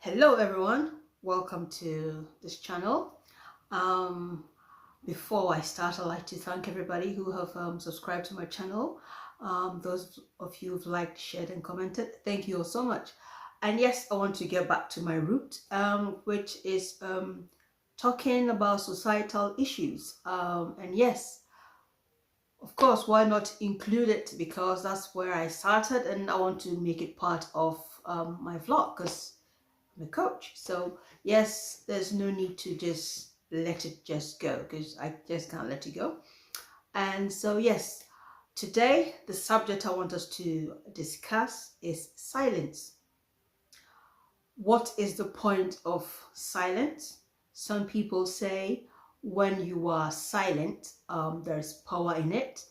Hello everyone, welcome to this channel. Before I start, I'd like to thank everybody who have subscribed to my channel. Those of you who've liked, shared and commented, thank you all so much. And yes, I want to get back to my root, which is talking about societal issues. And yes, of course, why not include it, because that's where I started and I want to make it part of my vlog because I'm a coach. So yes, there's no need to just let it just go, because I just can't let it go. And so yes, today the subject I want us to discuss is silence. What is the point of silence? Some people say when you are silent, there's power in it.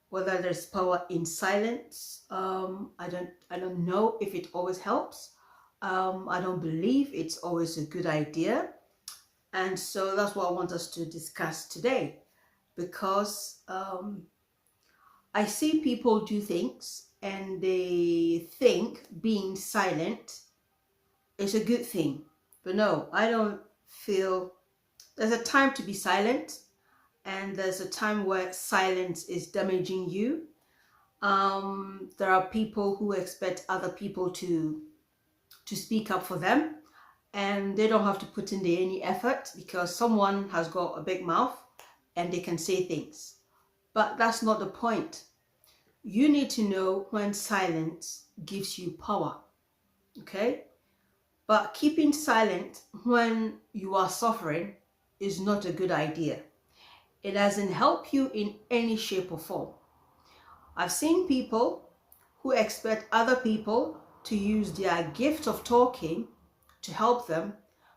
Whether there's power in silence, I don't know if it always helps. I don't believe it's always a good idea. And so that's what I want us to discuss today, because I see people do things and they think being silent is a good thing. But no, I don't feel there's a time to be silent, and there's a time where silence is damaging you. There are people who expect other people to speak up for them, and they don't have to put in any effort because someone has got a big mouth and they can say things. But that's not the point. You need to know when silence gives you power, okay? But keeping silent when you are suffering is not a good idea. It doesn't help you in any shape or form. I've seen people who expect other people to use their gift of talking to help them,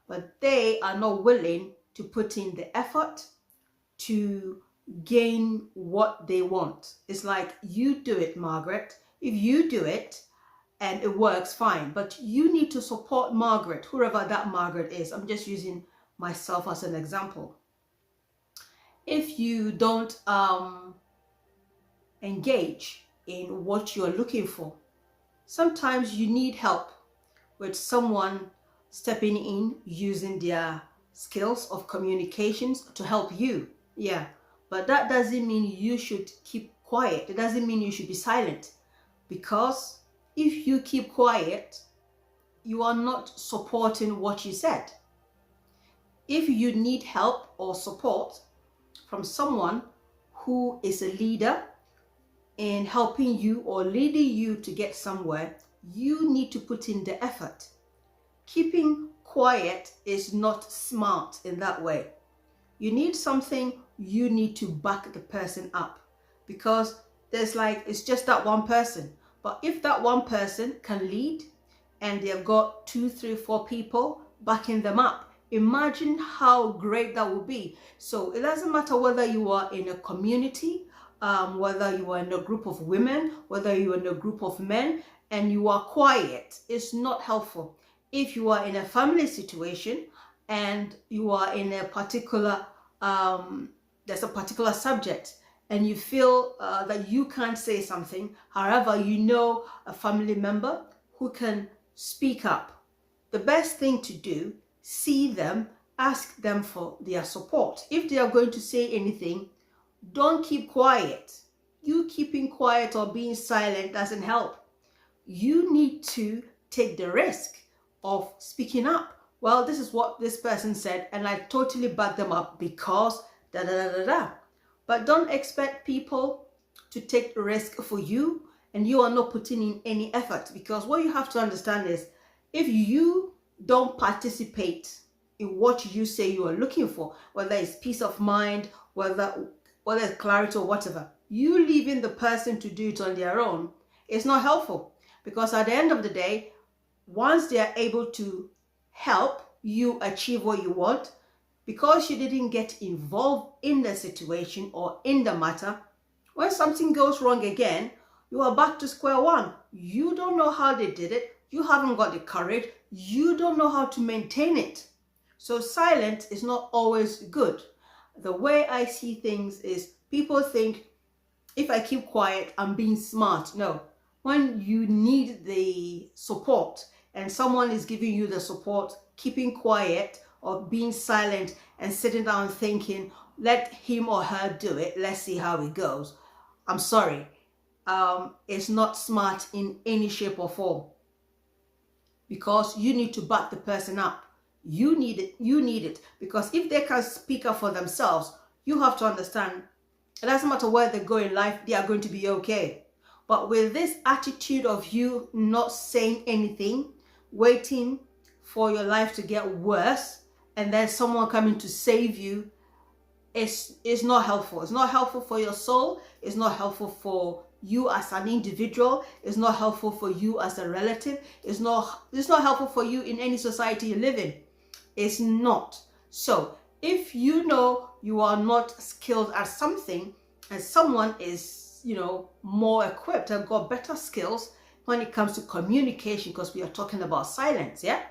but they are not willing to put in the effort to gain what they want. It's like, you do it, Margaret. If you do it and it works, fine, but you need to support Margaret, whoever that Margaret is. I'm just using myself as an example. If you don't engage in what you're looking for, sometimes you need help with someone stepping in, using their skills of communications to help you. Yeah, but that doesn't mean you should keep quiet. It doesn't mean you should be silent, because if you keep quiet, you are not supporting what you said. If you need help or support from someone who is a leader in helping you or leading you to get somewhere, you need to put in the effort. Keeping quiet is not smart in that way. You need something, you need to back the person up, because there's like, it's just that one person. But if that one person can lead and they've got 2, 3, 4 people backing them up, imagine how great that would be. So it doesn't matter whether you are in a community, whether you are in a group of women, whether you are in a group of men, and you are quiet, it's not helpful. If you are in a family situation and you are in a particular, there's a particular subject, and you feel that you can't say something, however, you know a family member who can speak up, the best thing to do, see them, ask them for their support. If they are going to say anything, don't keep quiet. You keeping quiet or being silent doesn't help. You need to take the risk of speaking up. Well, this is what this person said and I totally back them up because da da da da da. But don't expect people to take the risk for you and you are not putting in any effort, because what you have to understand is, if you don't participate in what you say you are looking for, whether it's peace of mind, whether it's clarity or whatever, you leaving the person to do it on their own, it's not helpful. Because at the end of the day, once they are able to help you achieve what you want, because you didn't get involved in the situation or in the matter, when something goes wrong again, you are back to square one. You don't know how they did it. You haven't got the courage. You don't know how to maintain it. So silence is not always good. The way I see things is, people think if I keep quiet, I'm being smart. No. When you need the support, and someone is giving you the support, keeping quiet or being silent and sitting down thinking, let him or her do it, let's see how it goes. I'm sorry, it's not smart in any shape or form, because you need to back the person up. You need it, because if they can speak up for themselves, you have to understand it doesn't matter where they go in life, they are going to be okay. But with this attitude of you not saying anything, waiting for your life to get worse, and then someone coming to save you, it's not helpful. It's not helpful for your soul. It's not helpful for you as an individual. It's not helpful for you as a relative. It's not helpful for you in any society you live in. It's not. So if you know you are not skilled at something and someone is, you know, more equipped and got better skills when it comes to communication, because we are talking about silence, yeah?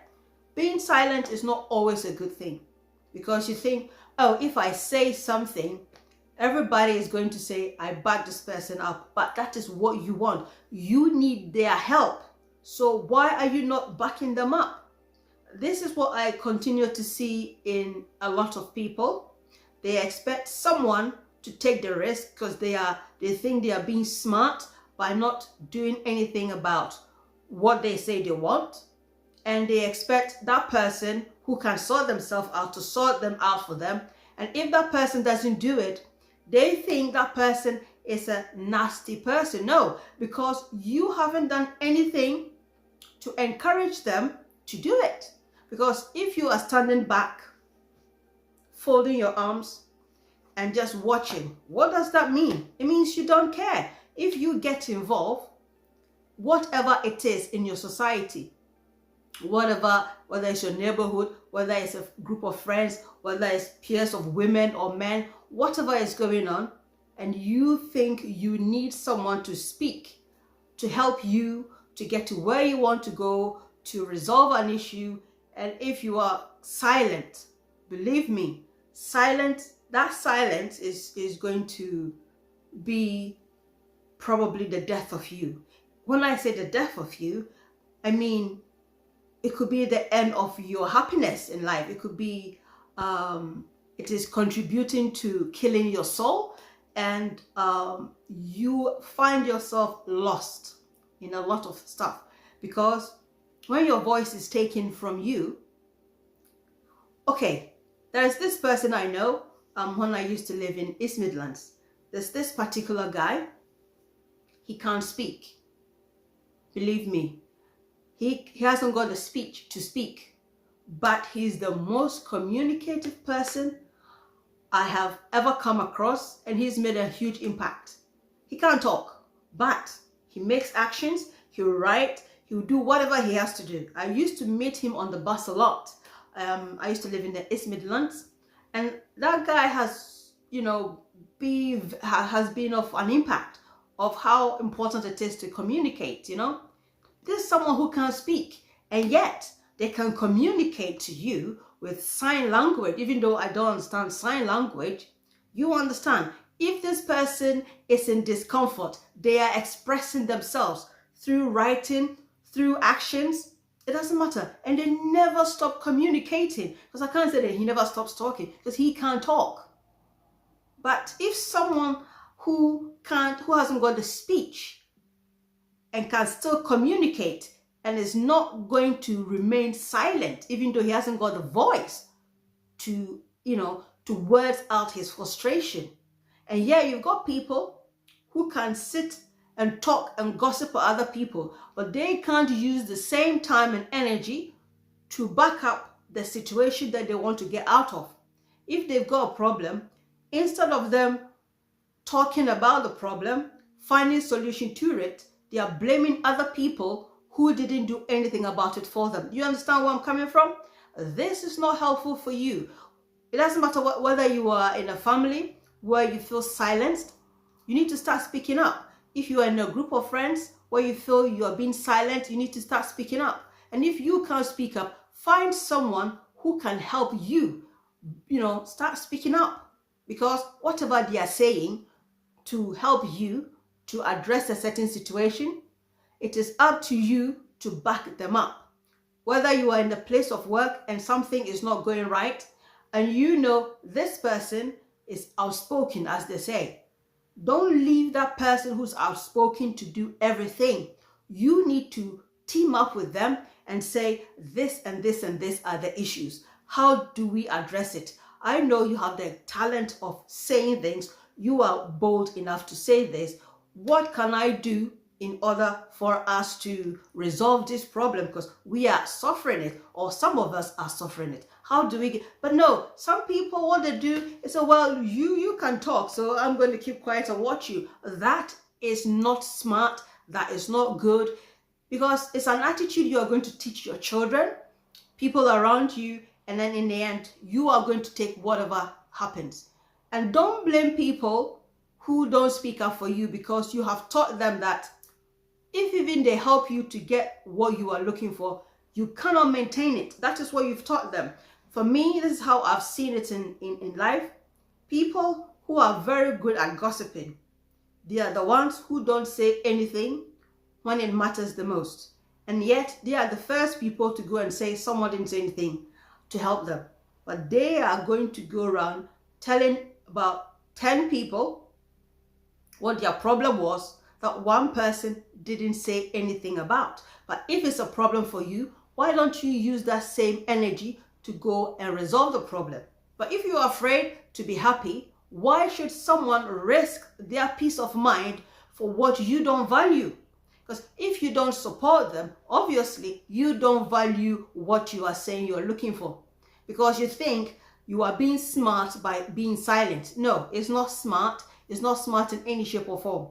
Being silent is not always a good thing, because you think, oh, if I say something, everybody is going to say, I back this person up. But that is what you want. You need their help. So why are you not backing them up? This is what I continue to see in a lot of people. They expect someone to take the risk because they think they are being smart by not doing anything about what they say they want. And they expect that person who can sort themselves out to sort them out for them. And if that person doesn't do it, they think that person is a nasty person. No, because you haven't done anything to encourage them to do it. Because if you are standing back, folding your arms and just watching, what does that mean? It means you don't care. If you get involved, whatever it is in your society, whether it's your neighborhood, whether it's a group of friends, whether it's peers of women or men, whatever is going on, and you think you need someone to speak, to help you to get to where you want to go, to resolve an issue, and if you are silent, believe me, that silence is going to be probably the death of you. When I say the death of you, I mean, it could be the end of your happiness in life. It could be, it is contributing to killing your soul, and you find yourself lost in a lot of stuff. Because when your voice is taken from you, okay, there's this person I know, when I used to live in East Midlands, there's this particular guy, he can't speak. Believe me, he hasn't got the speech to speak, but he's the most communicative person I have ever come across, and he's made a huge impact. He can't talk, but he makes actions, he'll write, he'll do whatever he has to do. I used to meet him on the bus a lot. I used to live in the East Midlands, and that guy has, you know, has been of an impact of how important it is to communicate, you know. There's someone who can't speak, and yet they can communicate to you with sign language. Even though I don't understand sign language, you understand. If this person is in discomfort, they are expressing themselves through writing, through actions. It doesn't matter. And they never stop communicating. Because I can't say that he never stops talking, because he can't talk. But if someone who hasn't got the speech and can still communicate and is not going to remain silent, even though he hasn't got the voice to, you know, to words out his frustration. And yeah, you've got people who can sit and talk and gossip about other people, but they can't use the same time and energy to back up the situation that they want to get out of. If they've got a problem, instead of them talking about the problem, finding solution to it, they are blaming other people who didn't do anything about it for them. You understand where I'm coming from? This is not helpful for you. It doesn't matter whether you are in a family where you feel silenced, you need to start speaking up. If you are in a group of friends where you feel you are being silent, you need to start speaking up. And if you can't speak up, find someone who can help you, you know, start speaking up. Because whatever they are saying to help you to address a certain situation, it is up to you to back them up. Whether you are in the place of work and something is not going right, and you know this person is outspoken, as they say. Don't leave that person who's outspoken to do everything. You need to team up with them and say, this and this and this are the issues. How do we address it? I know you have the talent of saying things. You are bold enough to say this. What can I do in order for us to resolve this problem? Because we are suffering it, or some of us are suffering it. How do we get? But no, some people, what they do is say, well, you can talk, so I'm going to keep quiet and watch you. That is not smart. That is not good, because it's an attitude you are going to teach your children, people around you, and then in the end, you are going to take whatever happens. And don't blame people who don't speak up for you, because you have taught them that if even they help you to get what you are looking for, you cannot maintain it. That is what you've taught them. For me, this is how I've seen it in life. People who are very good at gossiping, they are the ones who don't say anything when it matters the most. And yet, they are the first people to go and say someone didn't say anything to help them. But they are going to go around telling about 10 people what their problem was that one person didn't say anything about. But if it's a problem for you, why don't you use that same energy to go and resolve the problem? But if you're afraid to be happy, why should someone risk their peace of mind for what you don't value? Because if you don't support them, obviously you don't value what you are saying you're looking for, because you think you are being smart by being silent. No, it's not smart. It's not smart in any shape or form.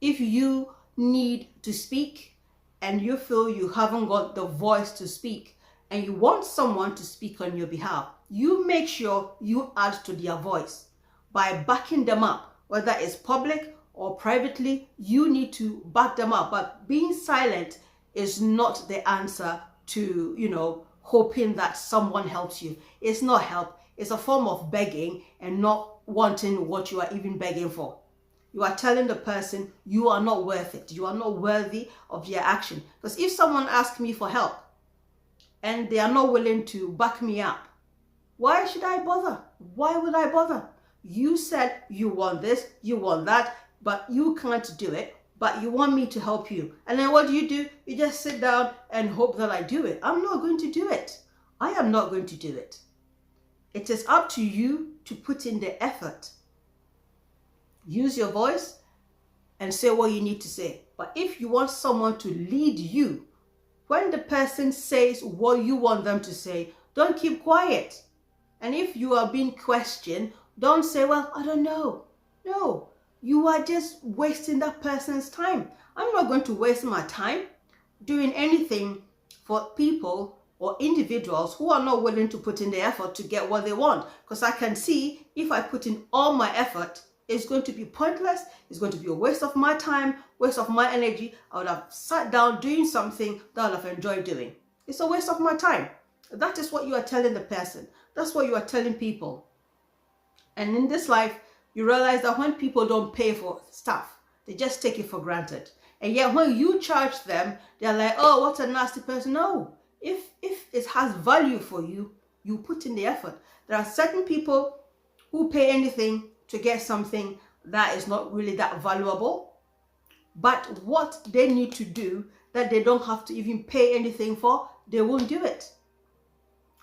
If you need to speak and you feel you haven't got the voice to speak and you want someone to speak on your behalf, you make sure you add to their voice by backing them up, whether it's public or privately. You need to back them up. But being silent is not the answer to, hoping that someone helps you. It's not help. It's a form of begging and not wanting what you are even begging for. You are telling the person you are not worth it. You are not worthy of their action. Because if someone asks me for help and they are not willing to back me up, why should I bother? Why would I bother? You said you want this, you want that, but you can't do it, but you want me to help you. And then what do? You just sit down and hope that I do it. I'm not going to do it. I am not going to do it. It is up to you to put in the effort. Use your voice and say what you need to say. But if you want someone to lead you, when the person says what you want them to say, don't keep quiet. And if you are being questioned, don't say, well, I don't know. No, you are just wasting that person's time. I'm not going to waste my time doing anything for people or individuals who are not willing to put in the effort to get what they want. Because I can see if I put in all my effort, it's going to be pointless. It's going to be a waste of my time, waste of my energy. I would have sat down doing something that I would have enjoyed doing. It's a waste of my time. That is what you are telling the person. That's what you are telling people. And in this life, you realize that when people don't pay for stuff, they just take it for granted. And yet when you charge them, they're like, oh, what a nasty person. No, if it has value for you, you put in the effort. There are certain people who pay anything to get something that is not really that valuable, but what they need to do that they don't have to even pay anything for, they won't do it.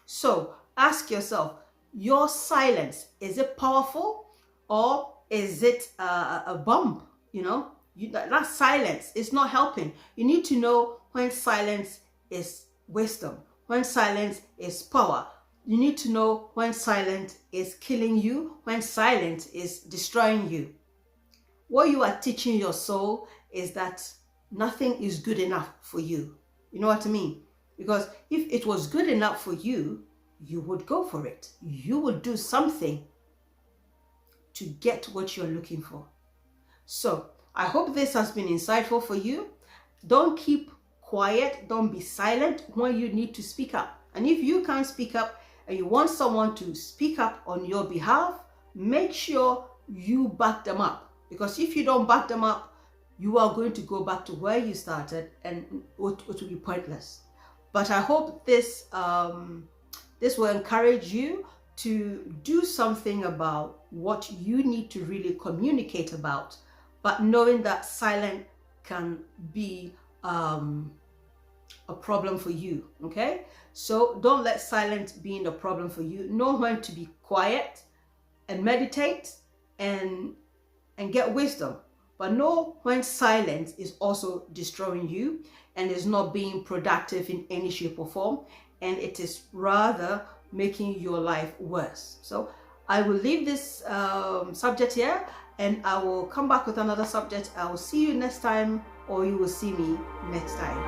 So ask yourself, your silence, is it powerful or is it a bump? That silence is not helping. You need to know when silence is wisdom, when silence is power. You need to know when silence is killing you, when silence is destroying you. What you are teaching your soul is that nothing is good enough for you. You know what I mean? Because if it was good enough for you, you would go for it. You would do something to get what you're looking for. So I hope this has been insightful for you. Don't keep quiet. Don't be silent when you need to speak up. And if you can't speak up, and you want someone to speak up on your behalf, make sure you back them up. Because if you don't back them up, you are going to go back to where you started and it will be pointless. But I hope this this will encourage you to do something about what you need to really communicate about, but knowing that silence can be a problem for you. Okay, so don't let silence be a problem for you. Know when to be quiet and meditate and get wisdom, but know when silence is also destroying you and is not being productive in any shape or form, and it is rather making your life worse. So I will leave this subject here, and I will come back with another subject. I will see you next time, or you will see me next time.